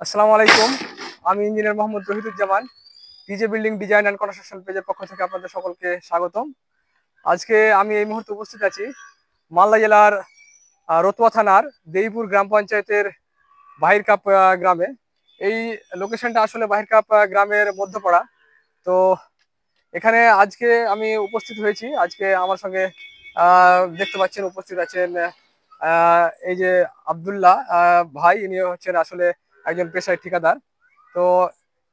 আসসালামু আলাইকুম। আমি engineer Mohammad Rahiduzzaman. TJ building design and construction পেজের পক্ষ থেকে আপনাদের সকলকে স্বাগতম। আজকে আমি এই মুহূর্তে উপস্থিত আছি মালদা জেলার রতুয়া থানার দেইপুর গ্রাম পঞ্চায়েতের বাহিরকাপ গ্রামে। এই লোকেশনটা আসলে বাহিরকাপ গ্রামের মধ্যপাড়া। তো এখানে আজকে আমি উপস্থিত হয়েছি। আজকে আমার সঙ্গে দেখতে পাচ্ছেন উপস্থিত আছেন এই যে আব্দুল্লাহ ভাই, ইনি হচ্ছেন আসলে একজন পেশায় ঠিকাদার। তো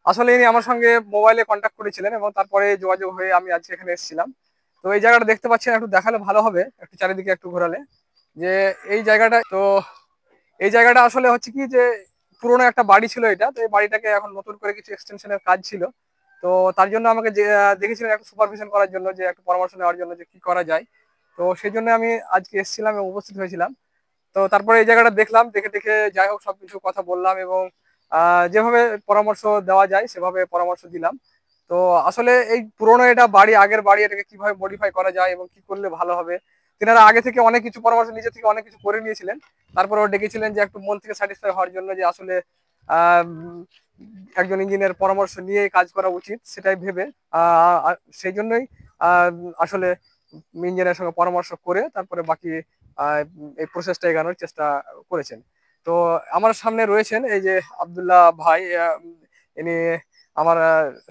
আসলে ইনি আমার সঙ্গে মোবাইলে কন্ট্যাক্ট করেছিলেন এবং তারপরে যোগাযোগ হয়ে আমি আজকে এখানে এসেছিলাম। তো এই জায়গাটা দেখতে পাচ্ছেন, একটু দেখালে ভালো হবে, একটু চারিদিকে একটু ঘোরালে। যে এই জায়গাটা, তো এই জায়গাটা আসলে হচ্ছে কি যে পুরোনো একটা বাড়ি ছিল এটা। তো এই বাড়িটাকে এখন নতুন করে কিছু এক্সটেনশনের কাজ ছিল। তো তার জন্য আমাকে যে দেখেছিলেন একটু সুপারভিশন করার জন্য, যে একটু পরামর্শ নেওয়ার জন্য যে কি করা যায়। তো সেই জন্য আমি আজকে এসেছিলাম এবং উপস্থিত হয়েছিলাম। তো তারপরে এই জায়গাটা দেখলাম, দেখে দেখে যাই হোক সবকিছু কথা বললাম এবং যেভাবে পরামর্শ দেওয়া যায় সেভাবে পরামর্শ দিলাম। তো আসলে এই পুরোনো এটা বাড়ি, আগের বাড়ি, এটাকে কিভাবে মডিফাই করা যায় এবং কি করলে ভালো হবে। তিনারা আগে থেকে অনেক কিছু পরামর্শ নিজে থেকে অনেক কিছু করে নিয়েছিলেন। তারপরেও ডেকেছিলেন যে একটু মন থেকে স্যাটিসফাই হওয়ার জন্য, যে আসলে আহ, একজন ইঞ্জিনিয়ার পরামর্শ নিয়ে কাজ করা উচিত সেটাই ভেবে সেই জন্যই আহ, আসলে ইঞ্জিনিয়ারের সঙ্গে পরামর্শ করে তারপরে বাকি আহ, এই প্রসেসটা এগানোর চেষ্টা করেছেন। তো আমার সামনে রয়েছেন এই যে আব্দুল্লাহ ভাই, ইনি আমার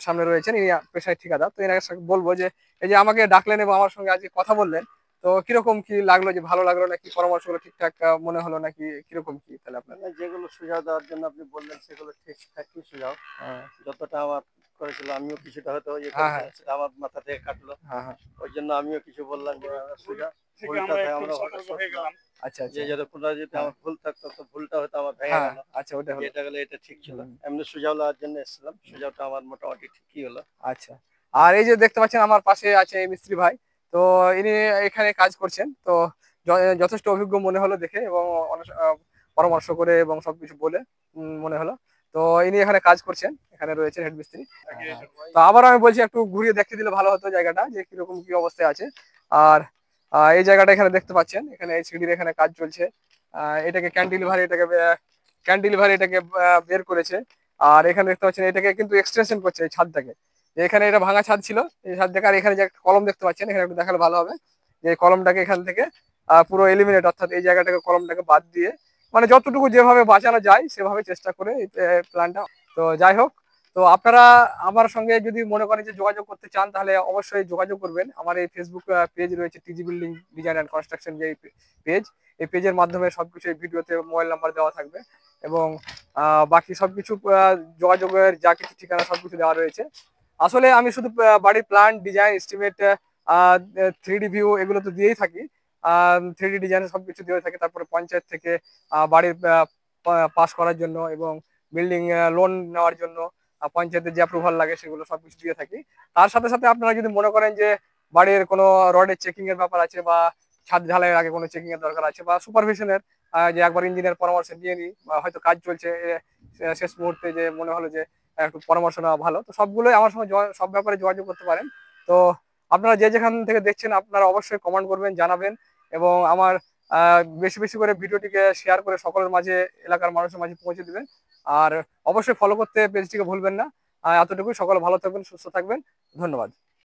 সামনে রয়েছেন, ইনি পেশায় ঠিকাদার। তো এনার সঙ্গে বলবো যে এই যে আমাকে ডাকলেন এবং আমার সঙ্গে আজকে কথা বললেন, তো কিরকম কি লাগলো, যে ভালো লাগলো নাকি, পরামর্শগুলো ঠিকঠাক মনে হলো নাকি, কিরকম কি তাহলে আপনার? মানে যেগুলো সুঝাও দেওয়ার জন্য আপনি বললেন সেগুলো ঠিকঠাকই সুঝাও। হ্যাঁ, যতটা আমার করেছিল আমিও কিছুটা হয়তো ইয়ে হ্যাঁ, করেছিলাম, হ্যাঁ, সেটা আমার মাথা থেকে কাটলো। হ্যাঁ, হ্যাঁ। ওই জন্য আমিও কিছু বললাম যে সুঝা থেকে ভুলটা আমরা থেকে একটু আমরা সতর্ক হয়ে গেলাম। আচ্ছা, যে আচ্ছা। যতক্ষণ যদি হ্যাঁ, আমার ভুল থাকতো তো ভুলটা হয়তো আমার ভেঙে হ্যাঁ, গেল। আচ্ছা, ওটা যে হলো। এটা গেলে এটা ঠিক ছিল। হুম, এমনি সুঝাও লওয়ার জন্য এসেছিলাম, সুঝাওটা আমার মোটামুটি ঠিকই হলো। আচ্ছা। আর এই যে দেখতে পাচ্ছেন আমার পাশে আছে এই মিস্ত্রি ভাই। তো ইনি এখানে কাজ করছেন। তো যথেষ্ট অভিজ্ঞ মনে হলো দেখে এবং অনেক পরামর্শ করে এবং সবকিছু বলে মনে হলো। তো ইনি এখানে কাজ করছেন, এখানে রয়েছেন হেড মিস্ত্রি। হ্যাঁ। তো আবার আমি বলছি একটু ঘুরিয়ে দেখতে দিলে ভালো হতো জায়গাটা, যে কিরকম কি অবস্থায় আছে। আর এই জায়গাটা এখানে দেখতে পাচ্ছেন, এখানে এই সিঁড়ির এখানে কাজ চলছে। এটাকে ক্যান্টিলিভার এটাকে বের করেছে। আর এখানে দেখতে পাচ্ছেন এটাকে কিন্তু এক্সটেনশন করছে এই ছাদটাকে। যে এখানে এটা ভাঙা ছাদ ছিল, এই ছাদ থেকে। আর এখানে যে একটা কলম দেখতে পাচ্ছেন, এখানে একটু দেখালে ভালো হবে, যে এই কলমটাকে এখান থেকে পুরো এলিমিনেট, অর্থাৎ এই জায়গাটাকে কলমটাকে বাদ দিয়ে, মানে যতটুকু যেভাবে বাঁচানো যায় সেভাবে চেষ্টা করে এই প্ল্যানটা। তো যাই হোক, তো আপনারা আমার সঙ্গে যদি মনে করেন যে যোগাযোগ করতে চান, তাহলে অবশ্যই যোগাযোগ করবেন। আমার এই ফেসবুক পেজ রয়েছে টিজি বিল্ডিং ডিজাইন অ্যান্ড কনস্ট্রাকশন, যে পেজ, এই পেজের মাধ্যমে সবকিছু এই ভিডিওতে মোবাইল নাম্বার দেওয়া থাকবে এবং বাকি সবকিছু যোগাযোগের যা কিছু ঠিকানা সবকিছু দেওয়া রয়েছে। আসলে আমি শুধু বাড়ির plan, design, estimate, 3D view এগুলো তো দিয়েই থাকি। 3D ডিজাইন সবকিছু দিয়ে থাকি। তারপরে পঞ্চায়েত থেকে বাড়ির পাস করার জন্য এবং বিল্ডিং লোন নেওয়ার জন্য পঞ্চায়েতের যে অ্যাপ্রুভাল লাগে সেগুলো সবকিছু দিয়ে থাকি। তার সাথে সাথে আপনারা যদি মনে করেন যে বাড়ির কোনো রডের চেকিং এর ব্যাপার আছে, বা ছাদ ঢালাইয়ের আগে কোনো চেকিং এর দরকার আছে, বা সুপারভিশনের, যে একবার ইঞ্জিনিয়ার পরামর্শ নিয়ে নিই, বা হয়তো কাজ চলছে শেষ মুহূর্তে যে মনে হলো যে একটু পরামর্শ নেওয়া ভালো, তো সবগুলোই আমার সঙ্গে সব ব্যাপারে যোগাযোগ করতে পারেন। তো আপনারা যে যেখান থেকে দেখছেন আপনারা অবশ্যই কমেন্ট করবেন, জানাবেন এবং আমার বেশি বেশি করে ভিডিওটিকে শেয়ার করে সকলের মাঝে, এলাকার মানুষের মাঝে পৌঁছে দিবেন। আর অবশ্যই ফলো করতে পেজটিকে ভুলবেন না। এতটুকুই, সকলে ভালো থাকবেন, সুস্থ থাকবেন। ধন্যবাদ।